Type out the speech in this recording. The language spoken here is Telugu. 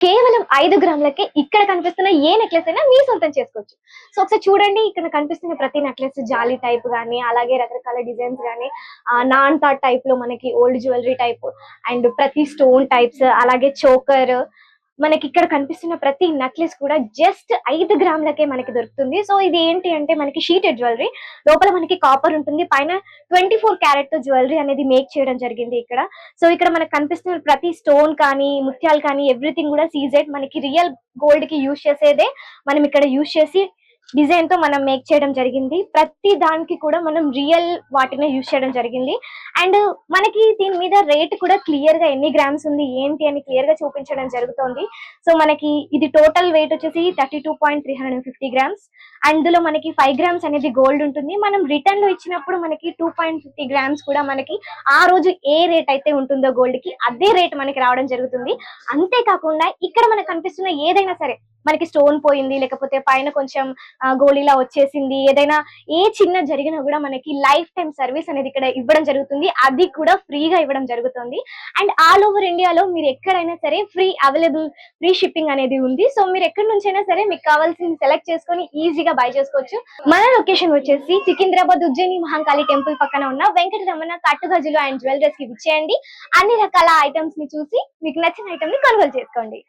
కేవలం 5 గ్రాములకే ఇక్కడ కనిపిస్తున్న ఏ నెక్లెస్ అయినా మీ సొంతం చేసుకోవచ్చు. సో ఒకసారి చూడండి, ఇక్కడ కనిపిస్తున్న ప్రతి నెక్లెస్ జాలీ టైప్ గాని, అలాగే రకరకాల డిజైన్స్ గాని, నాన్ తాట్ టైప్ లో మనకి ఓల్డ్ జ్యువెలరీ టైప్ అండ్ ప్రతి స్టోన్ టైప్స్, అలాగే చోకర్, మనకి ఇక్కడ కనిపిస్తున్న ప్రతి నెక్లెస్ కూడా జస్ట్ 5 గ్రాములకే మనకి దొరుకుతుంది. సో ఇది ఏంటి అంటే మనకి షీటెడ్ జ్యువెలరీ, లోపల మనకి కాపర్ ఉంటుంది, పైన 24 క్యారెట్ తో జ్యువెలరీ అనేది మేక్ చేయడం జరిగింది ఇక్కడ. సో ఇక్కడ మనకు కనిపిస్తున్న ప్రతి స్టోన్ కానీ, ముత్యాలు కానీ, ఎవ్రీథింగ్ కూడా సీజెడ్, మనకి రియల్ గోల్డ్ కి యూజ్ చేసేదే మనం ఇక్కడ యూజ్ చేసి డిజైన్ తో మనం మేక్ చేయడం జరిగింది. ప్రతి దానికి కూడా మనం రియల్ వాటినే యూజ్ చేయడం జరిగింది. అండ్ మనకి దీని మీద రేట్ కూడా క్లియర్ గా ఎన్ని గ్రామ్స్ ఉంది ఏంటి అని క్లియర్ గా చూపించడం జరుగుతుంది. సో మనకి ఇది టోటల్ వెయిట్ వచ్చేసి 32.350 గ్రామ్స్. అందులో మనకి 5 గ్రామ్స్ అనేది గోల్డ్ ఉంటుంది. మనం రిటర్న్ లో ఇచ్చినప్పుడు మనకి 2.50 గ్రామ్స్ కూడా మనకి ఆ రోజు ఏ రేట్ అయితే ఉంటుందో గోల్డ్ కి అదే రేట్ మనకి రావడం జరుగుతుంది. అంతేకాకుండా ఇక్కడ మనకు కనిపిస్తున్న ఏదైనా సరే, మనకి స్టోన్ పోయింది, లేకపోతే పైన కొంచెం గోళీలా వచ్చేసింది, ఏదైనా ఏ చిన్న జరిగినా కూడా మనకి లైఫ్ టైం సర్వీస్ అనేది ఇక్కడ ఇవ్వడం జరుగుతుంది. అది కూడా ఫ్రీగా ఇవ్వడం జరుగుతుంది. అండ్ ఆల్ ఓవర్ ఇండియాలో మీరు ఎక్కడైనా సరే ఫ్రీ షిప్పింగ్ అనేది ఉంది. సో మీరు ఎక్కడి నుంచైనా సరే మీకు కావాల్సింది సెలెక్ట్ చేసుకొని ఈజీగా బై చేసుకోవచ్చు. మన లొకేషన్ వచ్చేసి సికింద్రాబాద్ ఉజ్జయిని మహంకాళి టెంపుల్ పక్కన ఉన్న వెంకటరమణ కట్టుగజులు అండ్ జ్యువెలరీస్ కి విచ్చేయండి. అన్ని రకాల ఐటమ్స్ ని చూసి మీకు నచ్చిన ఐటమ్ ని కొనుగోలు చేసుకోండి.